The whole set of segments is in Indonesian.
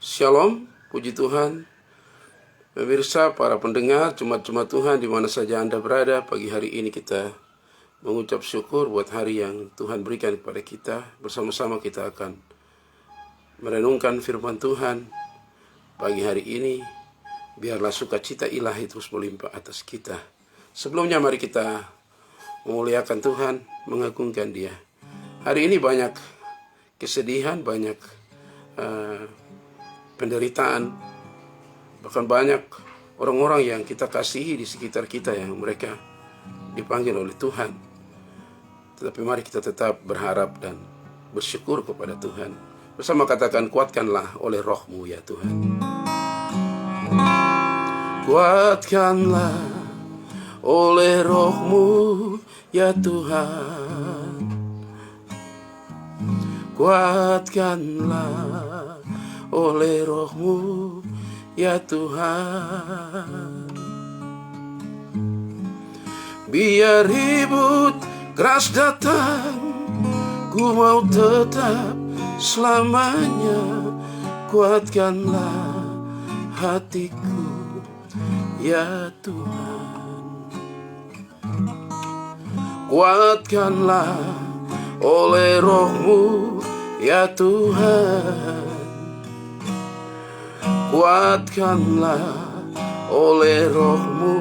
Shalom, puji Tuhan. Pemirsa, para pendengar, jemaat-jemaat Tuhan di mana saja Anda berada, pagi hari ini kita mengucap syukur buat hari yang Tuhan berikan kepada kita. Bersama-sama kita akan merenungkan firman Tuhan pagi hari ini. Biarlah sukacita ilahi terus melimpah atas kita. Sebelumnya mari kita memuliakan Tuhan, mengagungkan Dia. Hari ini banyak kesedihan, banyak penderitaan, bahkan banyak orang-orang yang kita kasihi di sekitar kita yang mereka dipanggil oleh Tuhan. Tetapi mari kita tetap berharap dan bersyukur kepada Tuhan. Bersama katakan, kuatkanlah oleh roh-Mu ya Tuhan. Kuatkanlah oleh roh-Mu ya Tuhan. Kuatkanlah oleh roh-Mu ya Tuhan. Biar ribut keras datang, ku mau tetap selamanya. Kuatkanlah hatiku ya Tuhan. Kuatkanlah oleh roh-Mu ya Tuhan. Kuatkanlah oleh roh-Mu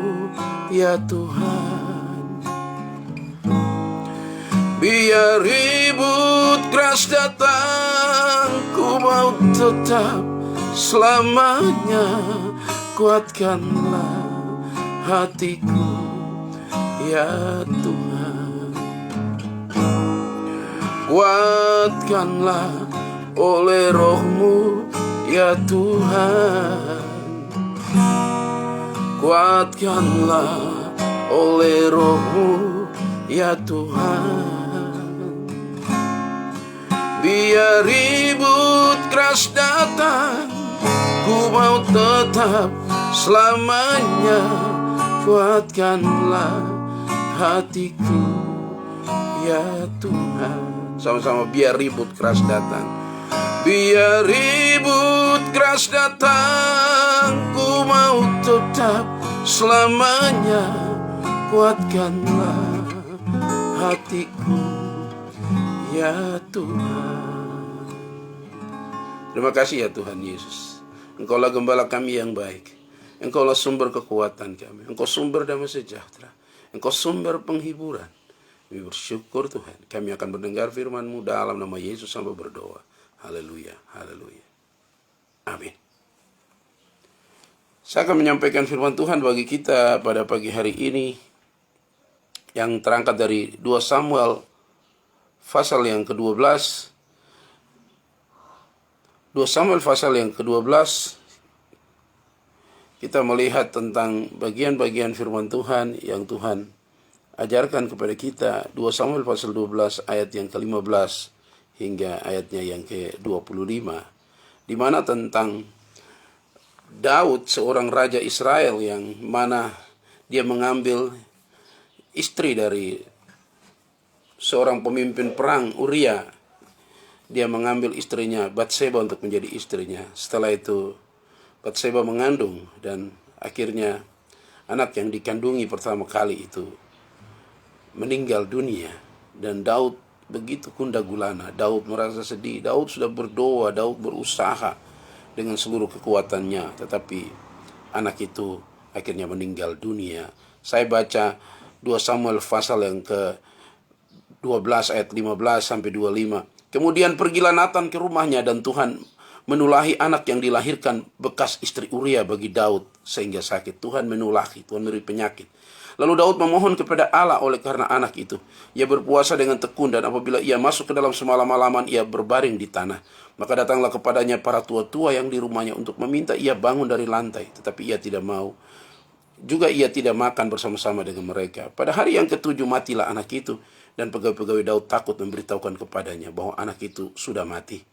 ya Tuhan. Biar ribut keras datang, ku mau tetap selamanya. Kuatkanlah hatiku ya Tuhan. Kuatkanlah oleh roh-Mu ya Tuhan. Kuatkanlah oleh roh-Mu ya Tuhan. Biar ribut keras datang, ku mau tetap selamanya. Kuatkanlah hatiku ya Tuhan. Sama-sama, biar ribut keras datang. Biar ribut keras datang, ku mau tetap selamanya. Kuatkanlah hatiku ya Tuhan. Terima kasih ya Tuhan Yesus. Engkaulah gembala kami yang baik. Engkaulah sumber kekuatan kami. Engkau sumber damai sejahtera. Engkau sumber penghiburan. Kami bersyukur Tuhan. Kami akan mendengar firman-Mu dalam nama Yesus sambil berdoa. Haleluya, haleluya. Amin. Saya akan menyampaikan firman Tuhan bagi kita pada pagi hari ini yang terangkat dari 2 Samuel pasal yang ke-12. 2 Samuel pasal yang ke-12, kita melihat tentang bagian-bagian firman Tuhan yang Tuhan ajarkan kepada kita. 2 Samuel pasal 12 ayat yang ke-15 hingga ayatnya yang ke-25, di mana tentang Daud, seorang raja Israel yang mana dia mengambil istri dari seorang pemimpin perang, Uria. Dia mengambil istrinya Batseba untuk menjadi istrinya. Setelah itu Batseba mengandung dan akhirnya anak yang dikandungi pertama kali itu meninggal dunia. Dan Daud begitu gundah gulana. Daud merasa sedih. Daud sudah berdoa, Daud berusaha dengan seluruh kekuatannya, tetapi anak itu akhirnya meninggal dunia. Saya baca 2 Samuel pasal yang ke-12 ayat 15 sampai 25. Kemudian pergilah Nathan ke rumahnya, dan Tuhan menulahi anak yang dilahirkan bekas istri Uria bagi Daud sehingga sakit. Tuhan menulahi, Tuhan beri penyakit. Lalu Daud memohon kepada Allah oleh karena anak itu. Ia berpuasa dengan tekun, dan apabila ia masuk ke dalam semalam-malaman, ia berbaring di tanah. Maka datanglah kepadanya para tua-tua yang di rumahnya untuk meminta ia bangun dari lantai. Tetapi ia tidak mau. Juga ia tidak makan bersama-sama dengan mereka. Pada hari yang ke-7 matilah anak itu. Dan pegawai-pegawai Daud takut memberitahukan kepadanya bahwa anak itu sudah mati.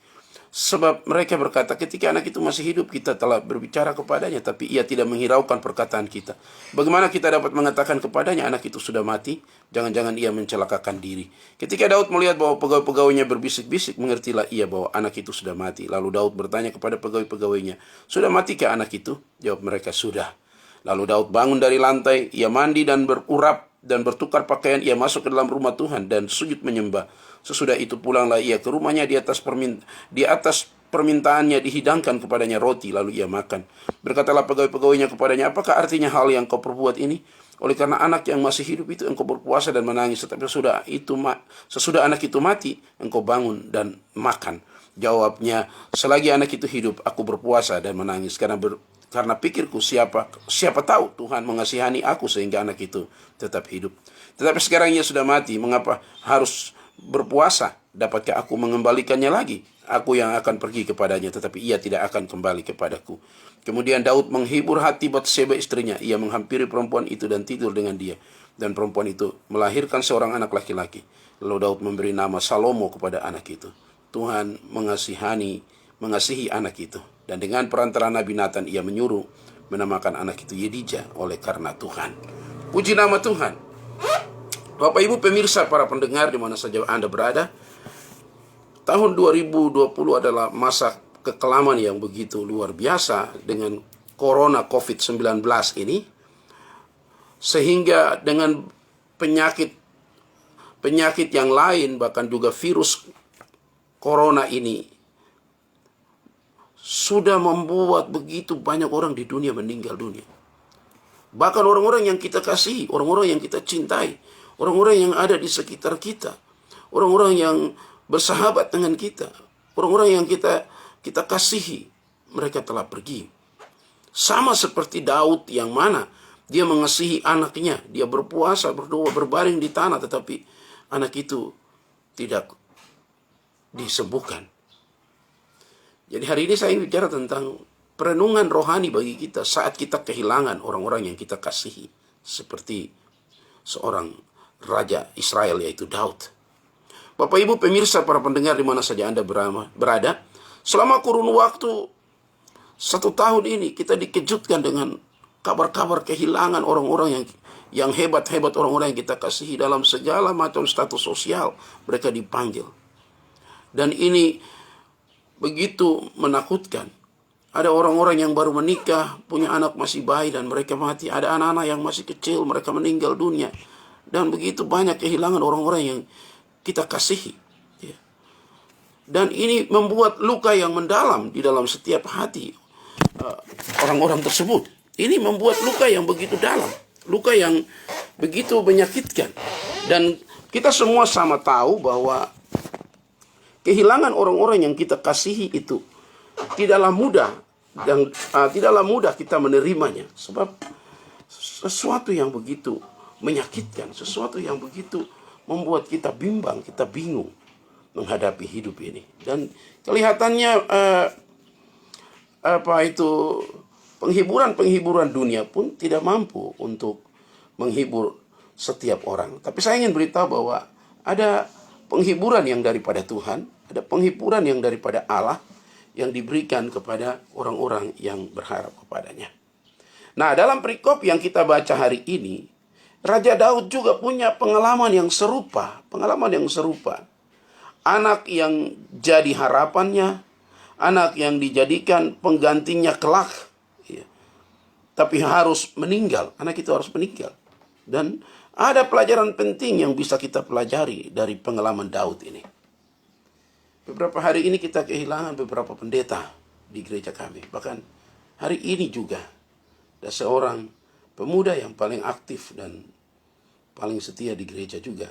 Sebab mereka berkata, ketika anak itu masih hidup, kita telah berbicara kepadanya, tapi ia tidak menghiraukan perkataan kita. Bagaimana kita dapat mengatakan kepadanya, anak itu sudah mati? Jangan-jangan ia mencelakakan diri. Ketika Daud melihat bahwa pegawai-pegawainya berbisik-bisik, mengertilah ia bahwa anak itu sudah mati. Lalu Daud bertanya kepada pegawai-pegawainya, sudah matikah anak itu? Jawab mereka, sudah. Lalu Daud bangun dari lantai, ia mandi dan berurap dan bertukar pakaian, ia masuk ke dalam rumah Tuhan dan sujud menyembah. Sesudah itu pulanglah ia ke rumahnya, di atas permintaannya dihidangkan kepadanya roti, lalu ia makan. Berkatalah pegawai-pegawainya kepadanya, apakah artinya hal yang kau perbuat ini? Oleh karena anak yang masih hidup itu engkau berpuasa dan menangis, tetapi sesudah anak itu mati, engkau bangun dan makan. Jawabnya, selagi anak itu hidup, aku berpuasa dan menangis, karena pikirku siapa tahu Tuhan mengasihani aku sehingga anak itu tetap hidup. Tetapi sekarang ia sudah mati, mengapa harus berpuasa? Dapatkah aku mengembalikannya lagi? Aku yang akan pergi kepadanya, tetapi ia tidak akan kembali kepadaku. Kemudian Daud menghibur hati Batseba istrinya. Ia menghampiri perempuan itu dan tidur dengan dia. Dan perempuan itu melahirkan seorang anak laki-laki. Lalu Daud memberi nama Salomo kepada anak itu. Tuhan mengasihi anak itu. Dan dengan perantara Nabi Nathan ia menyuruh menamakan anak itu Yedijah oleh karena Tuhan. Puji nama Tuhan. Bapak Ibu pemirsa, para pendengar di mana saja Anda berada, tahun 2020 adalah masa kekelaman yang begitu luar biasa dengan corona COVID-19 ini, sehingga dengan penyakit yang lain, bahkan juga virus corona ini sudah membuat begitu banyak orang di dunia meninggal dunia. Bahkan orang-orang yang kita kasihi, orang-orang yang kita cintai, orang-orang yang ada di sekitar kita, orang-orang yang bersahabat dengan kita, orang-orang yang kita kasihi, mereka telah pergi. Sama seperti Daud yang mana dia mengasihi anaknya, dia berpuasa, berdoa, berbaring di tanah, tetapi anak itu tidak disembuhkan. Jadi hari ini saya ingin bicara tentang perenungan rohani bagi kita saat kita kehilangan orang-orang yang kita kasihi, seperti seorang raja Israel yaitu Daud. Bapak Ibu pemirsa, para pendengar di mana saja Anda berada, selama kurun waktu 1 tahun ini kita dikejutkan dengan kabar-kabar kehilangan orang-orang yang hebat-hebat, orang-orang yang kita kasihi dalam segala macam status sosial. Mereka dipanggil. Dan ini begitu menakutkan. Ada orang-orang yang baru menikah, punya anak masih bayi dan mereka mati. Ada anak-anak yang masih kecil, mereka meninggal dunia. Dan begitu banyak kehilangan orang-orang yang kita kasihi. Dan ini membuat luka yang mendalam di dalam setiap hati orang-orang tersebut. Ini membuat luka yang begitu dalam, luka yang begitu menyakitkan. Dan kita semua sama tahu bahwa kehilangan orang-orang yang kita kasihi itu tidaklah mudah, dan tidaklah mudah kita menerimanya. Sebab sesuatu yang begitu menyakitkan, sesuatu yang begitu membuat kita bimbang, kita bingung menghadapi hidup ini. Dan kelihatannya penghiburan dunia pun tidak mampu untuk menghibur setiap orang. Tapi saya ingin beritahu bahwa ada penghiburan yang daripada Tuhan, ada penghiburan yang daripada Allah yang diberikan kepada orang-orang yang berharap kepadanya. Nah, dalam perikop yang kita baca hari ini, Raja Daud juga punya pengalaman yang serupa. Anak yang jadi harapannya, anak yang dijadikan penggantinya kelak, tapi harus meninggal. Anak itu harus meninggal. Dan ada pelajaran penting yang bisa kita pelajari dari pengalaman Daud ini. Beberapa hari ini kita kehilangan beberapa pendeta di gereja kami. Bahkan hari ini juga ada seorang pemuda yang paling aktif dan paling setia di gereja juga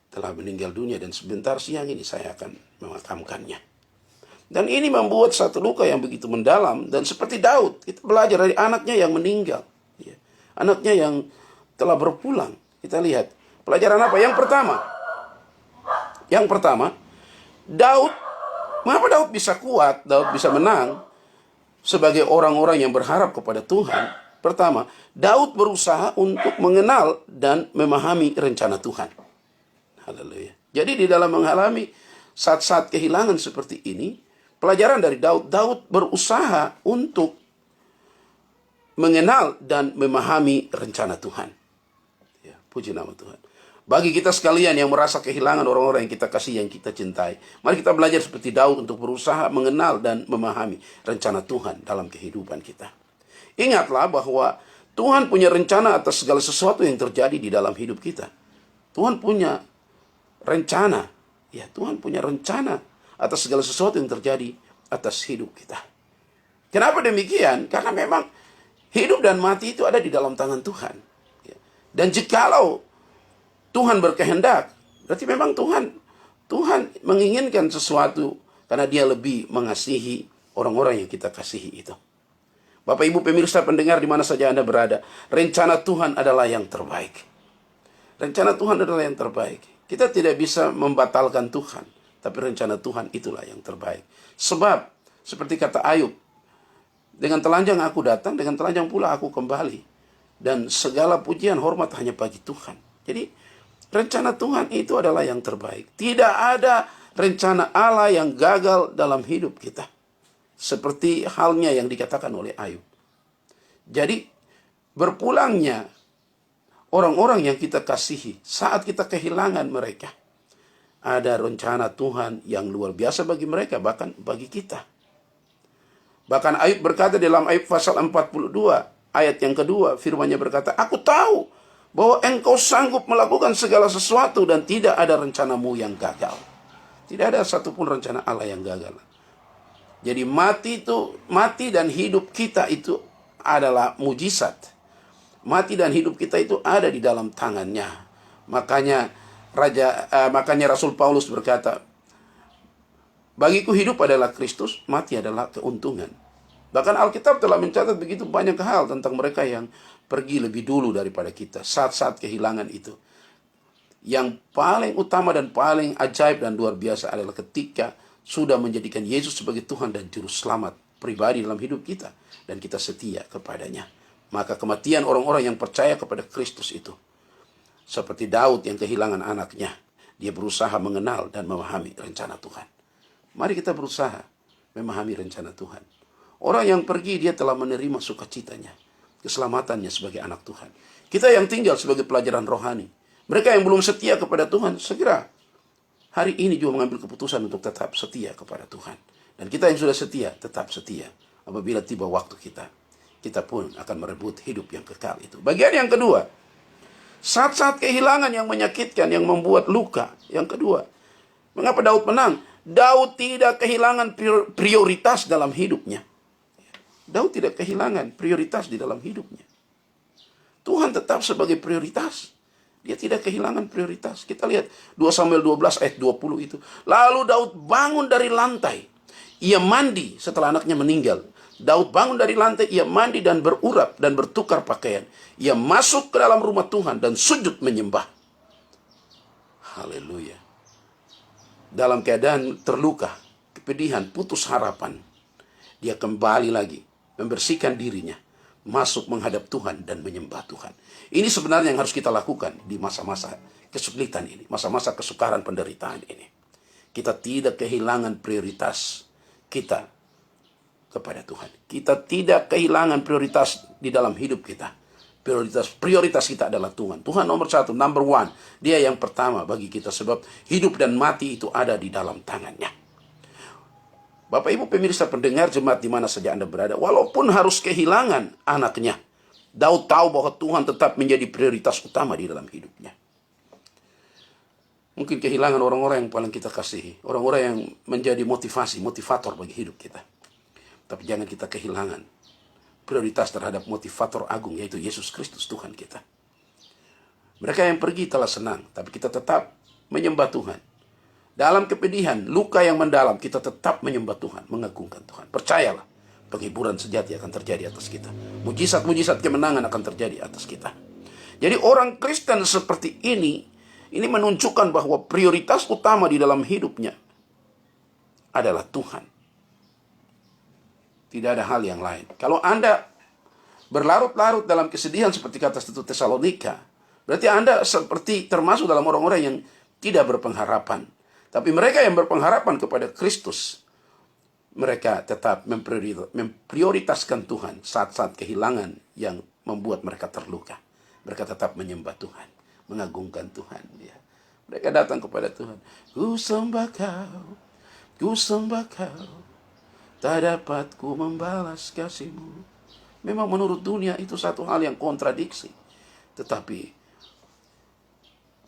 telah meninggal dunia, dan sebentar siang ini saya akan memakamkannya. Dan ini membuat satu luka yang begitu mendalam. Dan seperti Daud, kita belajar dari anaknya yang meninggal, anaknya yang telah berpulang. Kita lihat pelajaran apa? Yang pertama, Daud, mengapa Daud bisa kuat, Daud bisa menang sebagai orang-orang yang berharap kepada Tuhan? Pertama, Daud berusaha untuk mengenal dan memahami rencana Tuhan. Haleluya. Jadi di dalam mengalami saat-saat kehilangan seperti ini, pelajaran dari Daud, Daud berusaha untuk mengenal dan memahami rencana Tuhan. Ya, puji nama Tuhan. Bagi kita sekalian yang merasa kehilangan orang-orang yang kita kasih, yang kita cintai, mari kita belajar seperti Daud untuk berusaha mengenal dan memahami rencana Tuhan dalam kehidupan kita. Ingatlah bahwa Tuhan punya rencana atas segala sesuatu yang terjadi di dalam hidup kita. Tuhan punya rencana. Ya, Tuhan punya rencana atas segala sesuatu yang terjadi atas hidup kita. Kenapa demikian? Karena memang hidup dan mati itu ada di dalam tangan Tuhan. Ya. Dan jikalau Tuhan berkehendak, berarti memang Tuhan menginginkan sesuatu karena Dia lebih mengasihi orang-orang yang kita kasihi itu. Bapak Ibu pemirsa pendengar di mana saja Anda berada, rencana Tuhan adalah yang terbaik. Rencana Tuhan adalah yang terbaik. Kita tidak bisa membatalkan Tuhan, tapi rencana Tuhan itulah yang terbaik. Sebab seperti kata Ayub, dengan telanjang aku datang, dengan telanjang pula aku kembali. Dan segala pujian hormat hanya bagi Tuhan. Jadi rencana Tuhan itu adalah yang terbaik. Tidak ada rencana Allah yang gagal dalam hidup kita. Seperti halnya yang dikatakan oleh Ayub. Jadi berpulangnya orang-orang yang kita kasihi saat kita kehilangan mereka, ada rencana Tuhan yang luar biasa bagi mereka, bahkan bagi kita. Bahkan Ayub berkata dalam Ayub pasal 42 ayat yang kedua, firman-Nya berkata, aku tahu bahwa engkau sanggup melakukan segala sesuatu dan tidak ada rencanamu yang gagal. Tidak ada satupun rencana Allah yang gagal. Jadi mati dan hidup kita itu adalah mujizat. Mati dan hidup kita itu ada di dalam tangan-Nya. Makanya Rasul Paulus berkata, bagiku hidup adalah Kristus, mati adalah keuntungan. Bahkan Alkitab telah mencatat begitu banyak hal tentang mereka yang pergi lebih dulu daripada kita. Saat-saat kehilangan itu. Yang paling utama dan paling ajaib dan luar biasa adalah ketika sudah menjadikan Yesus sebagai Tuhan dan Juru Selamat pribadi dalam hidup kita. Dan kita setia kepadanya. Maka kematian orang-orang yang percaya kepada Kristus itu. Seperti Daud yang kehilangan anaknya. Dia berusaha mengenal dan memahami rencana Tuhan. Mari kita berusaha memahami rencana Tuhan. Orang yang pergi dia telah menerima sukacitanya, keselamatannya sebagai anak Tuhan. Kita yang tinggal sebagai pelajaran rohani. Mereka yang belum setia kepada Tuhan, segera hari ini juga mengambil keputusan untuk tetap setia kepada Tuhan. Dan kita yang sudah setia, tetap setia. Apabila tiba waktu kita pun akan merebut hidup yang kekal itu. Bagian yang kedua, saat-saat kehilangan yang menyakitkan, yang membuat luka. Yang kedua, mengapa Daud menang? Daud tidak kehilangan prioritas dalam hidupnya. Daud tidak kehilangan prioritas di dalam hidupnya. Tuhan tetap sebagai prioritas. Dia tidak kehilangan prioritas. Kita lihat 2 Samuel 12 ayat 20 itu. Lalu Daud bangun dari lantai. Ia mandi setelah anaknya meninggal. Daud bangun dari lantai, ia mandi dan berurap dan bertukar pakaian. Ia masuk ke dalam rumah Tuhan dan sujud menyembah. Haleluya. Dalam keadaan terluka, kepedihan, putus harapan, dia kembali lagi membersihkan dirinya, masuk menghadap Tuhan dan menyembah Tuhan. Ini sebenarnya yang harus kita lakukan di masa-masa kesulitan ini, masa-masa kesukaran penderitaan ini. Kita tidak kehilangan prioritas kita kepada Tuhan. Kita tidak kehilangan prioritas di dalam hidup kita. Prioritas kita adalah Tuhan. Tuhan nomor 1, number 1. Dia yang pertama bagi kita, sebab hidup dan mati itu ada di dalam tangan-Nya. Bapak Ibu pemirsa pendengar jemaat di mana saja Anda berada, walaupun harus kehilangan anaknya, Daud tahu bahwa Tuhan tetap menjadi prioritas utama di dalam hidupnya. Mungkin kehilangan orang-orang yang paling kita kasihi, orang-orang yang menjadi motivator bagi hidup kita. Tapi jangan kita kehilangan prioritas terhadap motivator agung, yaitu Yesus Kristus Tuhan kita. Mereka yang pergi telah senang, tapi kita tetap menyembah Tuhan. Dalam kepedihan, luka yang mendalam, kita tetap menyembah Tuhan, mengagungkan Tuhan. Percayalah, penghiburan sejati akan terjadi atas kita. Mujizat-mujizat kemenangan akan terjadi atas kita. Jadi orang Kristen seperti ini menunjukkan bahwa prioritas utama di dalam hidupnya adalah Tuhan. Tidak ada hal yang lain. Kalau Anda berlarut-larut dalam kesedihan seperti kata 1 Tesalonika, berarti Anda seperti termasuk dalam orang-orang yang tidak berpengharapan. Tapi mereka yang berpengharapan kepada Kristus, mereka tetap memprioritaskan Tuhan saat-saat kehilangan yang membuat mereka terluka. Mereka tetap menyembah Tuhan, mengagungkan Tuhan. Ya. Mereka datang kepada Tuhan. Ku sembah Kau, tak dapat ku membalas kasih-Mu. Memang menurut dunia itu satu hal yang kontradiksi. Tetapi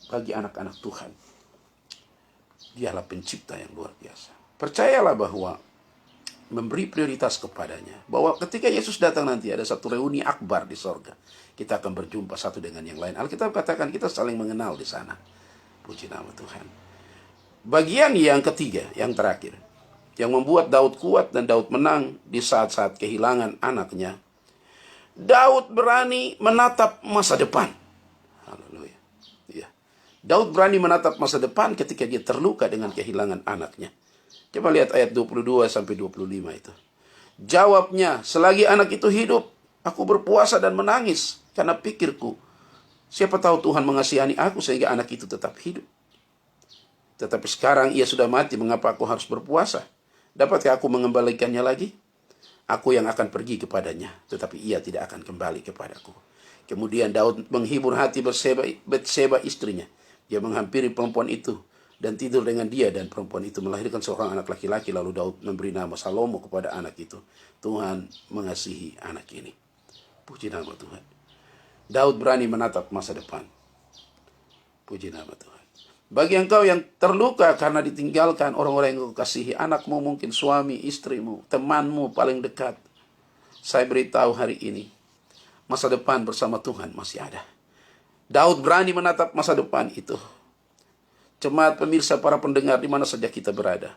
bagi anak-anak Tuhan, Dialah pencipta yang luar biasa. Percayalah bahwa memberi prioritas kepadanya. Bahwa ketika Yesus datang nanti ada satu reuni akbar di sorga. Kita akan berjumpa satu dengan yang lain. Alkitab katakan kita saling mengenal di sana. Puji nama Tuhan. Bagian yang ketiga, yang terakhir. Yang membuat Daud kuat dan Daud menang di saat-saat kehilangan anaknya. Daud berani menatap masa depan. Haleluya. Ya. Daud berani menatap masa depan ketika dia terluka dengan kehilangan anaknya. Coba lihat ayat 22 sampai 25 itu. Jawabnya, selagi anak itu hidup, aku berpuasa dan menangis karena pikirku, siapa tahu Tuhan mengasihani aku sehingga anak itu tetap hidup. Tetapi sekarang ia sudah mati, mengapa aku harus berpuasa? Dapatkah aku mengembalikannya lagi? Aku yang akan pergi kepadanya, tetapi ia tidak akan kembali kepadaku. Kemudian Daud menghibur hati Batseba istrinya. Dia menghampiri perempuan itu dan tidur dengan dia, dan perempuan itu melahirkan seorang anak laki-laki. Lalu Daud memberi nama Salomo kepada anak itu. Tuhan mengasihi anak ini. Puji nama Tuhan. Daud berani menatap masa depan. Puji nama Tuhan. Bagi engkau yang terluka karena ditinggalkan orang-orang yang kau kasihi, anakmu mungkin, suami, istrimu, temanmu paling dekat, saya beritahu hari ini, masa depan bersama Tuhan masih ada. Daud berani menatap masa depan itu. Jemaat pemirsa, para pendengar di mana saja kita berada,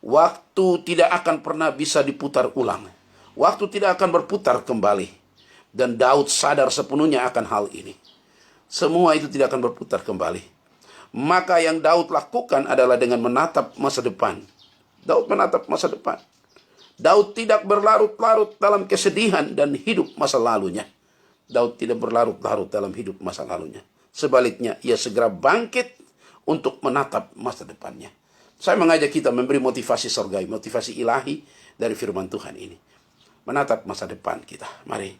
waktu tidak akan pernah bisa diputar ulang. Waktu tidak akan berputar kembali. Dan Daud sadar sepenuhnya akan hal ini. Semua itu tidak akan berputar kembali. Maka yang Daud lakukan adalah dengan menatap masa depan. Daud menatap masa depan. Daud tidak berlarut-larut dalam kesedihan dan hidup masa lalunya. Daud tidak berlarut-larut dalam hidup masa lalunya. Sebaliknya, ia segera bangkit untuk menatap masa depannya. Saya mengajak kita memberi motivasi surgawi, motivasi ilahi dari firman Tuhan ini. Menatap masa depan kita. Mari.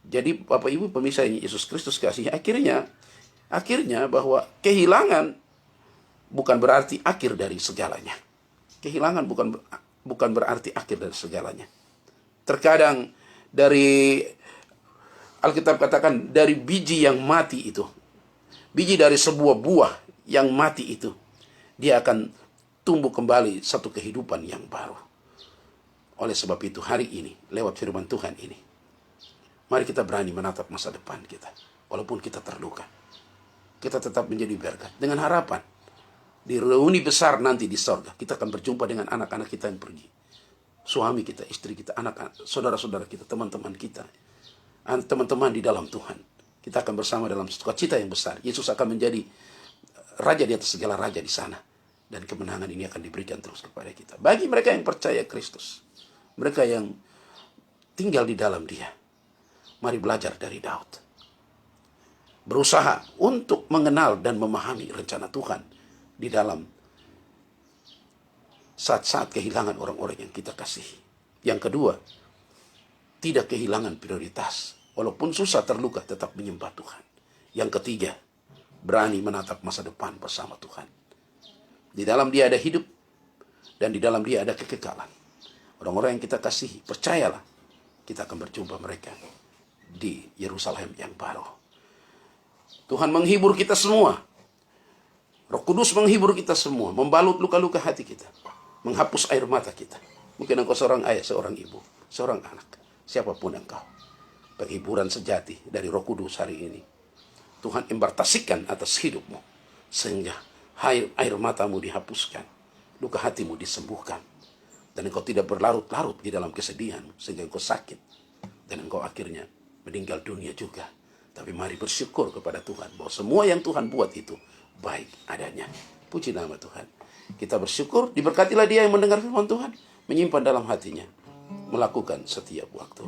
Jadi Bapak Ibu pemirsa ini Yesus Kristus kasih, akhirnya bahwa kehilangan bukan berarti akhir dari segalanya. Kehilangan bukan berarti akhir dari segalanya. Terkadang dari Alkitab katakan dari biji yang mati itu, biji dari sebuah buah yang mati itu, dia akan tumbuh kembali satu kehidupan yang baru. Oleh sebab itu hari ini lewat firman Tuhan ini, mari kita berani menatap masa depan kita. Walaupun kita terluka, kita tetap menjadi berkat. Dengan harapan, di reuni besar nanti di sorga, kita akan berjumpa dengan anak-anak kita yang pergi. Suami kita, istri kita, anak-anak, saudara-saudara kita, teman-teman kita. Teman-teman di dalam Tuhan. Kita akan bersama dalam sukacita yang besar. Yesus akan menjadi raja di atas segala raja di sana. Dan kemenangan ini akan diberikan terus kepada kita. Bagi mereka yang percaya Kristus, mereka yang tinggal di dalam Dia, mari belajar dari Daud. Berusaha untuk mengenal dan memahami rencana Tuhan di dalam saat-saat kehilangan orang-orang yang kita kasihi. Yang kedua, tidak kehilangan prioritas. Walaupun susah terluka, tetap menyembah Tuhan. Yang ketiga, berani menatap masa depan bersama Tuhan. Di dalam Dia ada hidup, dan di dalam Dia ada kekekalan. Orang-orang yang kita kasihi, percayalah, kita akan berjumpa mereka di Yerusalem yang baru. Tuhan menghibur kita semua. Roh Kudus menghibur kita semua, membalut luka-luka hati kita, menghapus air mata kita. Mungkin engkau seorang ayah, seorang ibu, seorang anak, siapapun engkau. Penghiburan sejati dari Roh Kudus hari ini, Tuhan embartasikan atas hidupmu, sehingga air matamu dihapuskan, luka hatimu disembuhkan, dan engkau tidak berlarut-larut di dalam kesedihan, sehingga engkau sakit, dan engkau akhirnya meninggal dunia juga. Tapi mari bersyukur kepada Tuhan bahwa semua yang Tuhan buat itu baik adanya. Puji nama Tuhan. Kita bersyukur, diberkatilah dia yang mendengar firman Tuhan, menyimpan dalam hatinya, melakukan setiap waktu.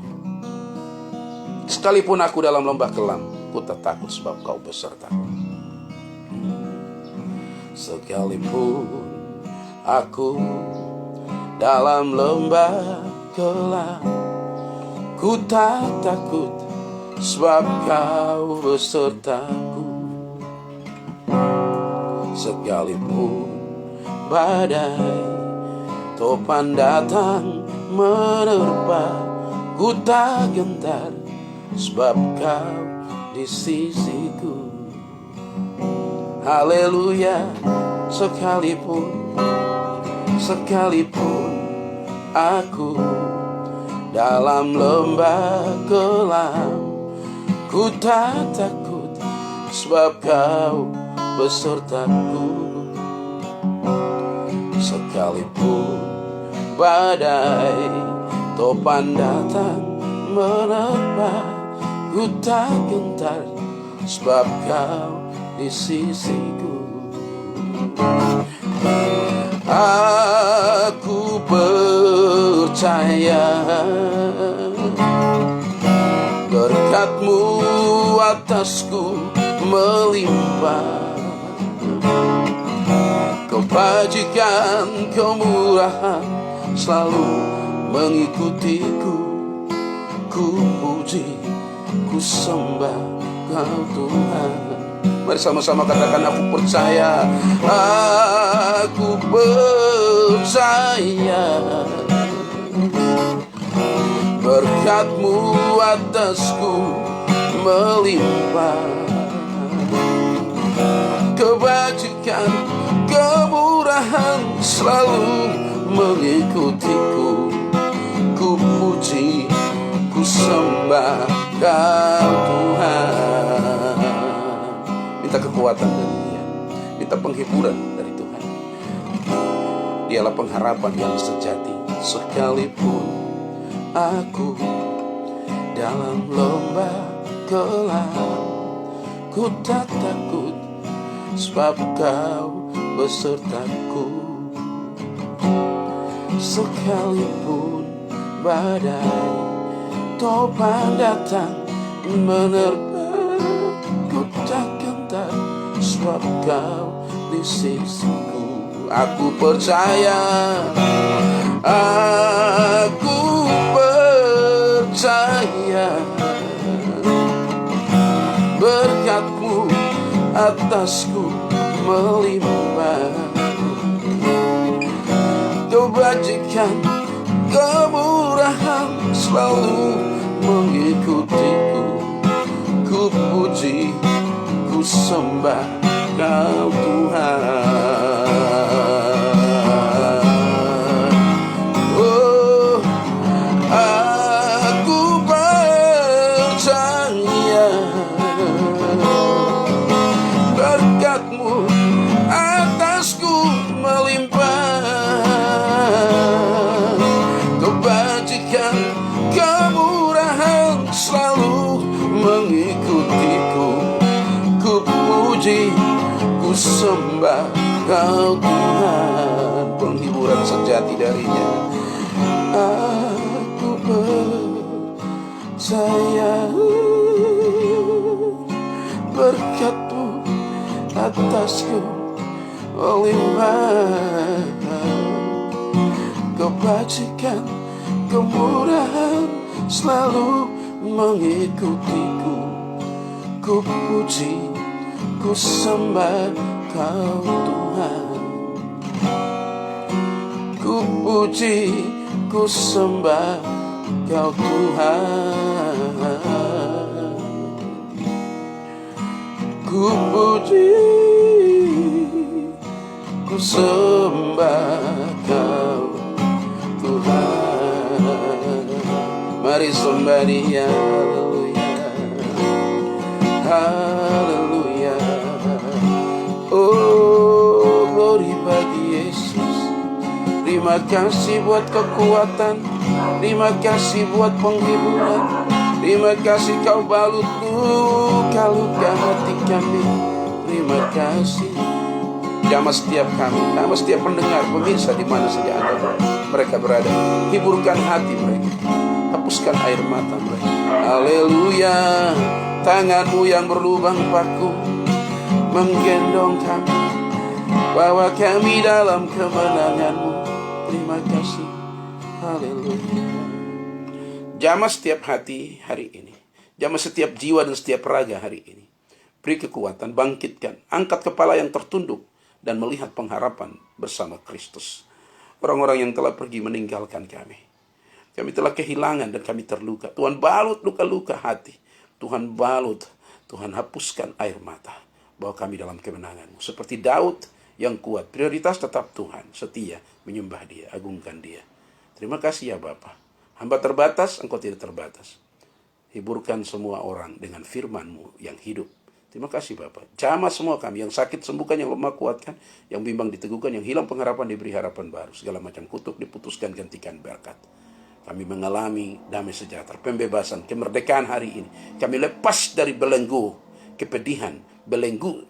Sekalipun aku dalam lembah kelam, ku tak takut sebab kau besertaku. Sekalipun aku dalam lembah gelap, ku tak takut, sebab Kau besertaku. Sekalipun badai topan datang menerpa, ku tak gentar, sebab Kau di sisiku. Haleluya. Sekalipun aku dalam lembah gelap, ku tak takut, sebab Kau besertaku. Sekalipun badai topan datang menerpa, ku tak gentar, sebab Kau di sisiku. Aku percaya berkat-Mu atasku melimpah, kebajikan, kemurahan selalu mengikutiku. Ku puji, ku sembah Kau Tuhan. Mari sama-sama katakan, aku percaya. Aku percaya berkat-Mu atasku melimpah, kebajikan, kemurahan selalu mengikutiku. Ku puji, ku sembah Kau Tuhan. Minta kekuatan dari Dia, minta penghiburan dari Tuhan. Dialah pengharapan yang sejati. Sekalipun aku dalam lembah gelap, ku tak takut, sebab Kau besertaku. Sekalipun badai topan datang menerpa, ku tak gentar, sebab Kau di sisiku. Aku percaya, aku percaya berkat-Mu atasku melimpah, kebajikan, kemurahan selalu mengikutiku. Ku puji, ku sembah Kau Tuhan. Oh, aku percaya berkat-Mu atasku melimpah, kebajikan, kemurahan selalu mengikutiku. Ku puji, ku sembah Kau Tuhan. Penghiburan sejati darinya. Aku percaya berkat-Mu atasku melimpah, kebajikan, kemurahan selalu mengikutiku. Ku puji, ku sembah Kau Tuhan. Ku puji, ku sembah Kau Tuhan. Ku puji, ku sembah Kau Tuhan. Mari sembah Dia. Haleluya. Oh, glory bagi Yesus. Terima kasih buat kekuatan, terima kasih buat penghiburan, terima kasih Kau balut luka-luka hati kami. Terima kasih. Jamah setiap kami, nama setiap pendengar, pemirsa di mana saja mereka berada. Hiburkan hati mereka, hapuskan air mata mereka. Haleluya. Tangan-Mu yang berlubang paku menggendong kami. Bawa kami dalam kemenangan-Mu. Terima kasih. Haleluya. Jamah setiap hati hari ini. Jamah setiap jiwa dan setiap raga hari ini. Beri kekuatan, bangkitkan, angkat kepala yang tertunduk, dan melihat pengharapan bersama Kristus. Orang-orang yang telah pergi meninggalkan kami. Kami telah kehilangan dan kami terluka. Tuhan balut luka-luka hati. Tuhan balut, Tuhan hapuskan air mata. Bawa kami dalam kemenangan-Mu. Seperti Daud yang kuat. Prioritas tetap Tuhan. Setia, menyembah Dia, agungkan Dia. Terima kasih ya Bapa. Hamba terbatas, Engkau tidak terbatas. Hiburkan semua orang dengan firman-Mu yang hidup. Terima kasih Bapak. Jamah semua kami, yang sakit sembuhkan, yang lemah kuatkan, yang bimbang diteguhkan, yang hilang pengharapan diberi harapan baru. Segala macam kutuk diputuskan, gantikan berkat. Kami mengalami damai sejahtera, pembebasan, kemerdekaan hari ini. Kami lepas dari belenggu kepedihan, belenggu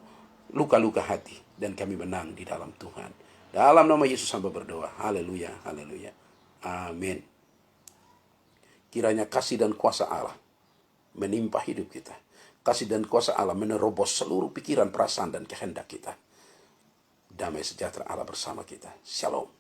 luka-luka hati, dan kami menang di dalam Tuhan. Dalam nama Yesus hamba berdoa. Haleluya, haleluya. Amin. Kiranya kasih dan kuasa Allah menimpa hidup kita. Kasih dan kuasa Allah menerobos seluruh pikiran, perasaan, dan kehendak kita. Damai sejahtera Allah bersama kita. Shalom.